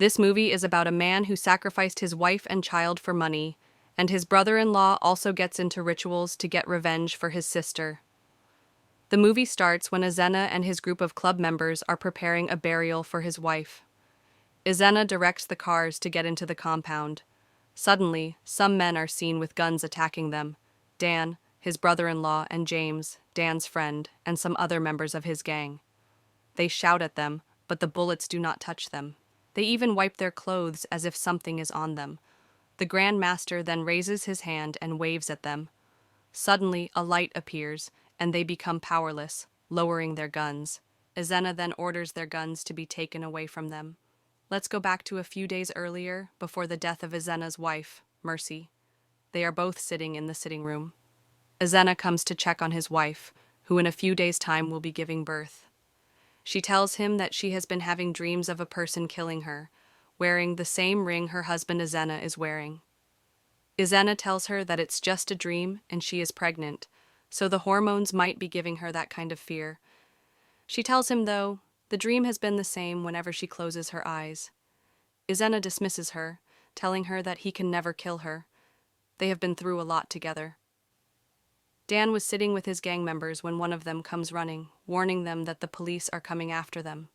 This movie is about a man who sacrificed his wife and child for money, and his brother-in-law also gets into rituals to get revenge for his sister. The movie starts when Azenna and his group of club members are preparing a burial for his wife. Azenna directs the cars to get into the compound. Suddenly, some men are seen with guns attacking them: Dan, his brother-in-law, and James, Dan's friend, and some other members of his gang. They shout at them, but the bullets do not touch them. They even wipe their clothes as if something is on them. The Grand Master then raises his hand and waves at them. Suddenly, a light appears, and they become powerless, lowering their guns. Azenna then orders their guns to be taken away from them. Let's go back to a few days earlier, before the death of Azenna's wife, Mercy. They are both sitting in the sitting room. Azenna comes to check on his wife, who in a few days' time will be giving birth. She tells him that she has been having dreams of a person killing her, wearing the same ring her husband Azenna is wearing. Azenna tells her that it's just a dream and she is pregnant, so the hormones might be giving her that kind of fear. She tells him, though, the dream has been the same whenever she closes her eyes. Azenna dismisses her, telling her that he can never kill her. They have been through a lot together. Dan was sitting with his gang members when one of them comes running, warning them that the police are coming after them.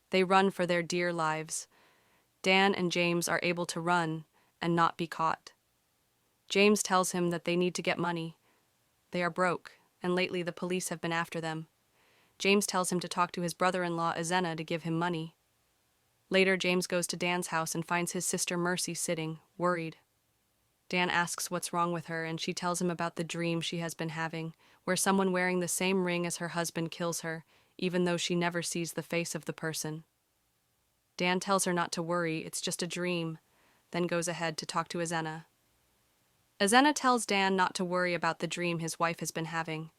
They run for their dear lives. Dan and James are able to run and not be caught. James tells him that they need to get money. They are broke, and lately the police have been after them. James tells him to talk to his brother-in-law Azenna to give him money. Later, James goes to Dan's house and finds his sister Mercy sitting, worried. Dan asks what's wrong with her, and she tells him about the dream she has been having, where someone wearing the same ring as her husband kills her, even though she never sees the face of the person. Dan tells her not to worry, it's just a dream, then goes ahead to talk to Azenna. Azenna tells Dan not to worry about the dream his wife has been having.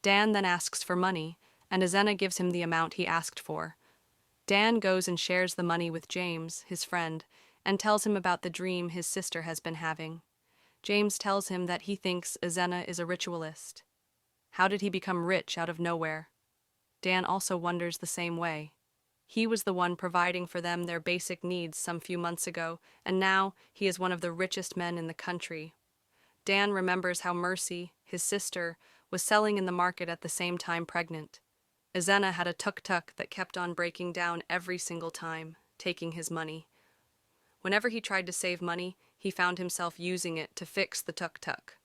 Dan then asks for money, and Azenna gives him the amount he asked for. Dan goes and shares the money with James, his friend, and tells him about the dream his sister has been having. James tells him that he thinks Azenna is a ritualist. How did he become rich out of nowhere? Dan also wonders the same way. He was the one providing for them their basic needs some few months ago, and now he is one of the richest men in the country. Dan remembers how Mercy, his sister, was selling in the market at the same time pregnant. Azenna had a tuk-tuk that kept on breaking down every single time, taking his money. Whenever he tried to save money, he found himself using it to fix the tuk-tuk.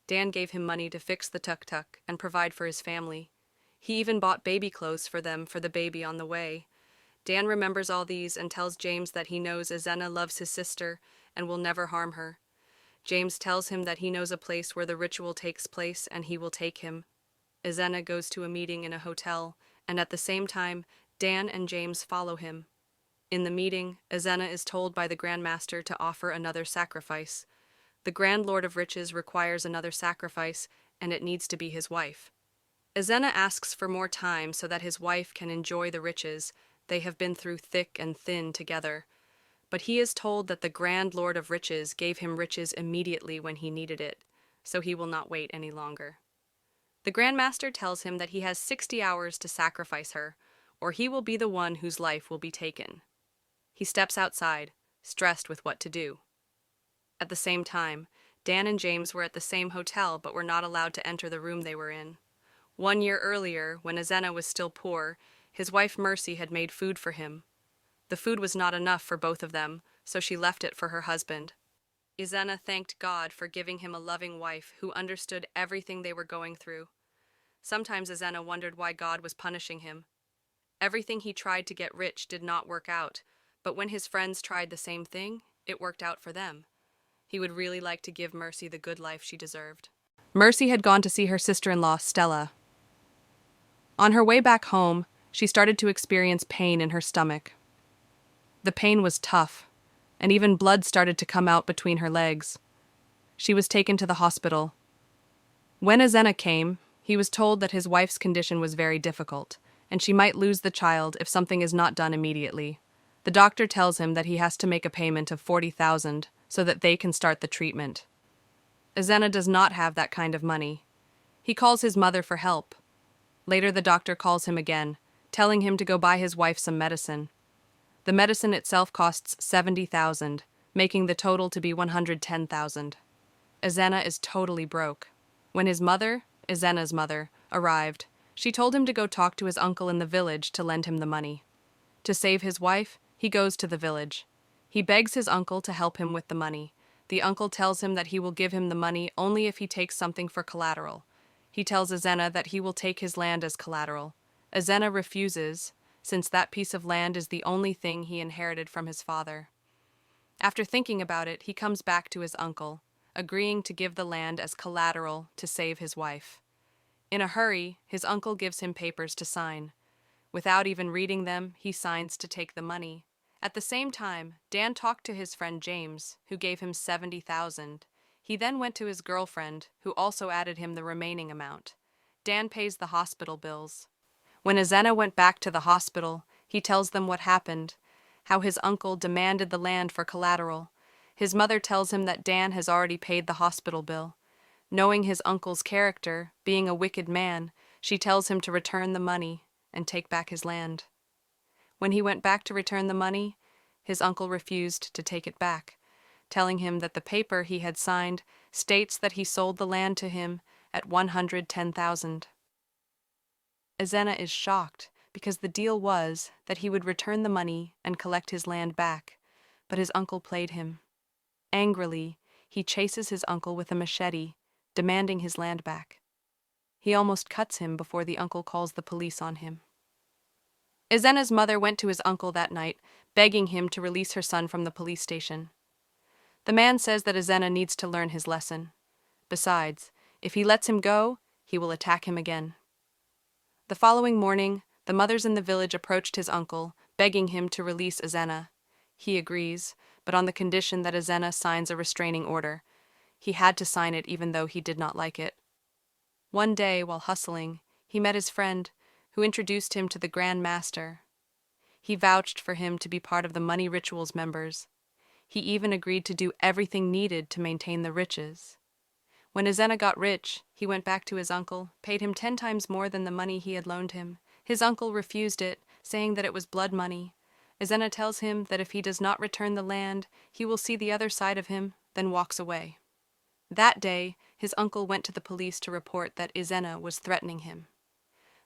Dan gave him money to fix the tuk-tuk and provide for his family. He even bought baby clothes for them for the baby on the way. Dan remembers all these and tells James that he knows Azenna loves his sister and will never harm her. James tells him that he knows a place where the ritual takes place and he will take him. Azenna goes to a meeting in a hotel, and at the same time, Dan and James follow him. In the meeting, Azenna is told by the Grand Master to offer another sacrifice. The Grand Lord of Riches requires another sacrifice, and it needs to be his wife. Azenna asks for more time so that his wife can enjoy the riches. They have been through thick and thin together. But he is told that the Grand Lord of Riches gave him riches immediately when he needed it, so he will not wait any longer. The Grand Master tells him that he has 60 hours to sacrifice her, or he will be the one whose life will be taken. He steps outside, stressed with what to do. At the same time, Dan and James were at the same hotel but were not allowed to enter the room they were in. 1 year earlier, when Azenna was still poor, his wife Mercy had made food for him. The food was not enough for both of them, so she left it for her husband. Azenna thanked God for giving him a loving wife who understood everything they were going through. Sometimes Azenna wondered why God was punishing him. Everything he tried to get rich did not work out, but when his friends tried the same thing, it worked out for them. He would really like to give Mercy the good life she deserved. Mercy had gone to see her sister-in-law, Stella. On her way back home, she started to experience pain in her stomach. The pain was tough, and even blood started to come out between her legs. She was taken to the hospital. When Azenna came, he was told that his wife's condition was very difficult, and she might lose the child if something is not done immediately. The doctor tells him that he has to make a payment of $40,000 so that they can start the treatment. Azenna does not have that kind of money. He calls his mother for help. Later, the doctor calls him again, telling him to go buy his wife some medicine. The medicine itself costs 70,000, making the total to be 110,000. Azenna is totally broke. When his mother, Azenna's mother, arrived, she told him to go talk to his uncle in the village to lend him the money. To save his wife, he goes to the village. He begs his uncle to help him with the money. The uncle tells him that he will give him the money only if he takes something for collateral. He tells Azenna that he will take his land as collateral. Azenna refuses, since that piece of land is the only thing he inherited from his father. After thinking about it, he comes back to his uncle, agreeing to give the land as collateral to save his wife. In a hurry, his uncle gives him papers to sign. Without even reading them, he signs to take the money. At the same time, Dan talked to his friend James, who gave him 70,000. He then went to his girlfriend, who also added him the remaining amount. Dan pays the hospital bills. When Azenna went back to the hospital, he tells them what happened, how his uncle demanded the land for collateral. His mother tells him that Dan has already paid the hospital bill. Knowing his uncle's character, being a wicked man, she tells him to return the money and take back his land. When he went back to return the money, his uncle refused to take it back, telling him that the paper he had signed states that he sold the land to him at 110,000. Azenna is shocked because the deal was that he would return the money and collect his land back, but his uncle played him. Angrily, he chases his uncle with a machete, demanding his land back. He almost cuts him before the uncle calls the police on him. Azenna's mother went to his uncle that night, begging him to release her son from the police station. The man says that Azenna needs to learn his lesson. Besides, if he lets him go, he will attack him again. The following morning, the mothers in the village approached his uncle, begging him to release Azenna. He agrees, but on the condition that Azenna signs a restraining order. He had to sign it even though he did not like it. One day, while hustling, he met his friend, who introduced him to the Grand Master. He vouched for him to be part of the money rituals members. He even agreed to do everything needed to maintain the riches. When Azenna got rich, he went back to his uncle, paid him 10 times more than the money he had loaned him. His uncle refused it, saying that it was blood money. Azenna tells him that if he does not return the land, he will see the other side of him, then walks away. That day, his uncle went to the police to report that Azenna was threatening him.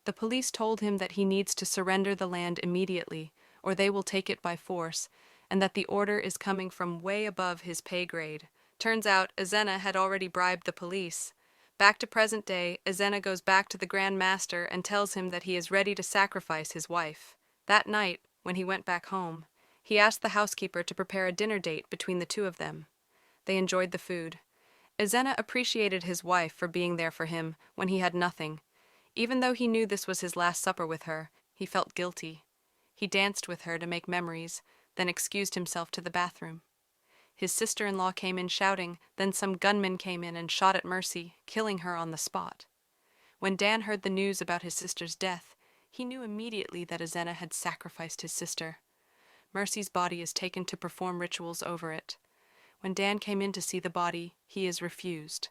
The police told him that he needs to surrender the land immediately, or they will take it by force, and that the order is coming from way above his pay grade. Turns out, Azenna had already bribed the police. Back to present day, Azenna goes back to the Grand Master and tells him that he is ready to sacrifice his wife. That night, when he went back home, he asked the housekeeper to prepare a dinner date between the two of them. They enjoyed the food. Azenna appreciated his wife for being there for him when he had nothing. Even though he knew this was his last supper with her, he felt guilty. He danced with her to make memories, then excused himself to the bathroom. His sister-in-law came in shouting, then some gunmen came in and shot at Mercy, killing her on the spot. When Dan heard the news about his sister's death, he knew immediately that Azenna had sacrificed his sister. Mercy's body is taken to perform rituals over it. When Dan came in to see the body, he is refused.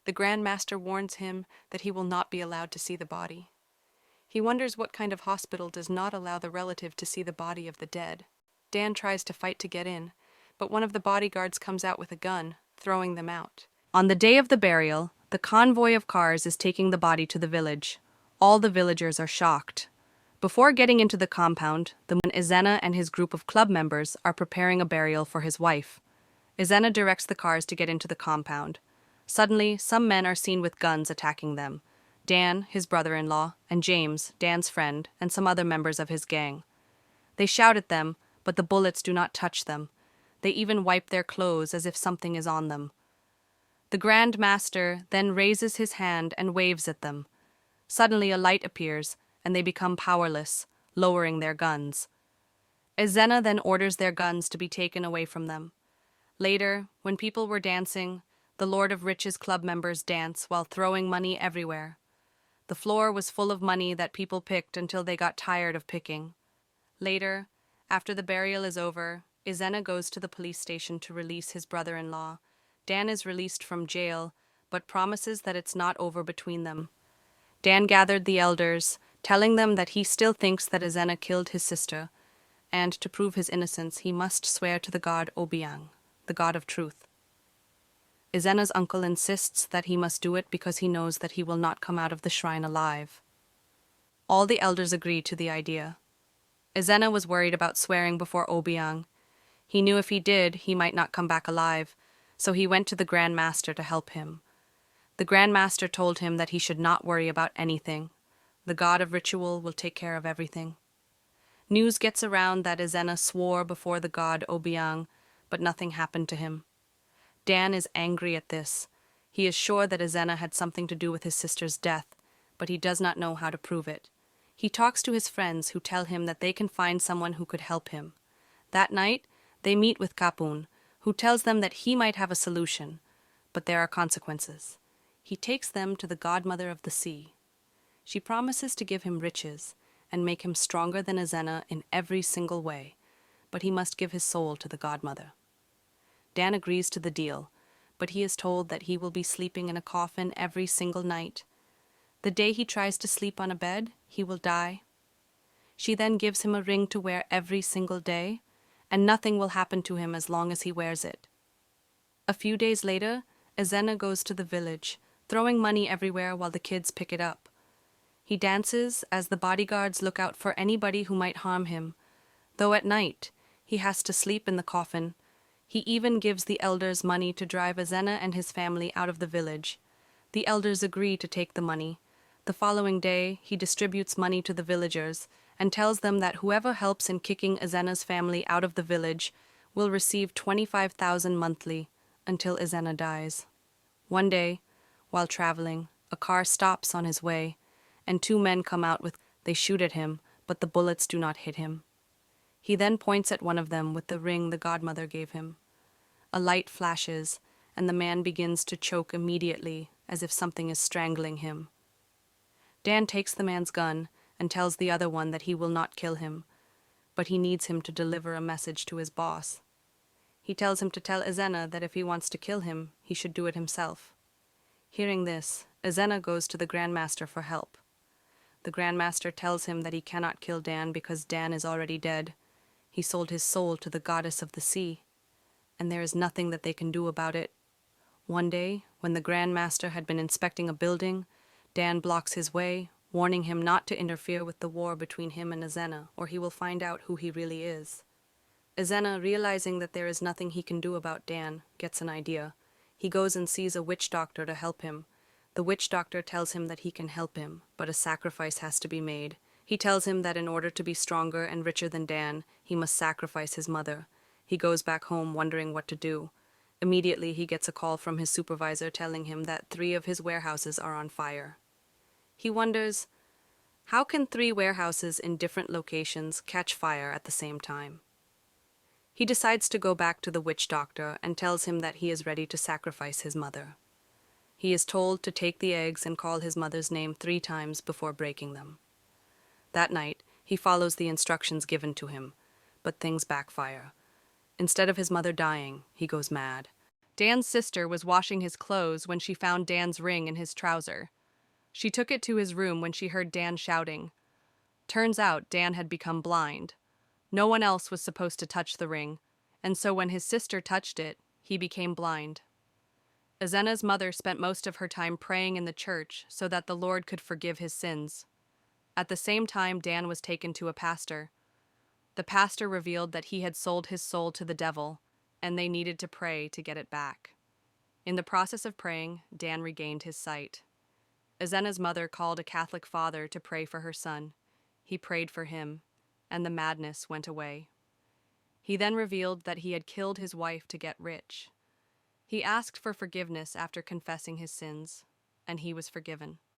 The Grand Master warns him that he will not be allowed to see the body. He wonders what kind of hospital does not allow the relative to see the body of the dead. Dan tries to fight to get in, but one of the bodyguards comes out with a gun, throwing them out. On the day of the burial, the convoy of cars is taking the body to the village. All the villagers are shocked. Before getting into the compound, Azenna and his group of club members are preparing a burial for his wife. Azenna directs the cars to get into the compound. Suddenly, some men are seen with guns attacking them. Dan, his brother-in-law, and James, Dan's friend, and some other members of his gang. They shout at them, but the bullets do not touch them. They even wipe their clothes as if something is on them. The Grand Master then raises his hand and waves at them. Suddenly a light appears, and they become powerless, lowering their guns. Azenna then orders their guns to be taken away from them. Later, when people were dancing, the Lord of Riches club members dance while throwing money everywhere. The floor was full of money that people picked until they got tired of picking. Later, after the burial is over, Azenna goes to the police station to release his brother-in-law. Dan is released from jail, but promises that it's not over between them. Dan gathered the elders, telling them that he still thinks that Azenna killed his sister. and to prove his innocence he must swear to the god Obiang, the god of truth. Azenna's uncle insists that he must do it because he knows that he will not come out of the shrine alive. All the elders agree to the idea. Azenna was worried about swearing before Obiang. He knew if he did, he might not come back alive, so he went to the Grand Master to help him. The Grand Master told him that he should not worry about anything. The god of ritual will take care of everything. News gets around that Azenna swore before the god Obiang, but nothing happened to him. Dan is angry at this. He is sure that Azenna had something to do with his sister's death, but he does not know how to prove it. He talks to his friends who tell him that they can find someone who could help him. That night, they meet with Kapun, who tells them that he might have a solution, but there are consequences. He takes them to the godmother of the sea. She promises to give him riches and make him stronger than Azenna in every single way, but he must give his soul to the godmother. Dan agrees to the deal, but he is told that he will be sleeping in a coffin every single night. The day he tries to sleep on a bed, he will die. She then gives him a ring to wear every single day, and nothing will happen to him as long as he wears it. A few days later, Azenna goes to the village, throwing money everywhere while the kids pick it up. He dances as the bodyguards look out for anybody who might harm him. Though at night, he has to sleep in the coffin. He even gives the elders money to drive Azenna and his family out of the village. The elders agree to take the money. The following day, he distributes money to the villagers and tells them that whoever helps in kicking Azenna's family out of the village will receive 25,000 monthly until Azenna dies. One day, while traveling, a car stops on his way, and two men come out with. They shoot at him, but the bullets do not hit him. He then points at one of them with the ring the godmother gave him. A light flashes, and the man begins to choke immediately, as if something is strangling him. Dan takes the man's gun and tells the other one that he will not kill him, but he needs him to deliver a message to his boss. He tells him to tell Azenna that if he wants to kill him, he should do it himself. Hearing this, Azenna goes to the Grand Master for help. The Grand Master tells him that he cannot kill Dan because Dan is already dead. He sold his soul to the goddess of the sea, and there is nothing that they can do about it. One day, when the Grand Master had been inspecting a building, Dan blocks his way, warning him not to interfere with the war between him and Azenna, or he will find out who he really is. Azenna, realizing that there is nothing he can do about Dan, gets an idea. He goes and sees a witch doctor to help him. The witch doctor tells him that he can help him, but a sacrifice has to be made. He tells him that in order to be stronger and richer than Dan, he must sacrifice his mother. He goes back home wondering what to do. Immediately, he gets a call from his supervisor telling him that 3 of his warehouses are on fire. He wonders, how can 3 warehouses in different locations catch fire at the same time? He decides to go back to the witch doctor and tells him that he is ready to sacrifice his mother. He is told to take the eggs and call his mother's name 3 times before breaking them. That night, he follows the instructions given to him, but things backfire. Instead of his mother dying, he goes mad. Dan's sister was washing his clothes when she found Dan's ring in his trouser. She took it to his room when she heard Dan shouting. Turns out Dan had become blind. No one else was supposed to touch the ring, and so when his sister touched it, he became blind. Azenna's mother spent most of her time praying in the church so that the Lord could forgive his sins. At the same time, Dan was taken to a pastor. The pastor revealed that he had sold his soul to the devil, and they needed to pray to get it back. In the process of praying, Dan regained his sight. Azenna's mother called a Catholic father to pray for her son. He prayed for him, and the madness went away. He then revealed that he had killed his wife to get rich. He asked for forgiveness after confessing his sins, and he was forgiven.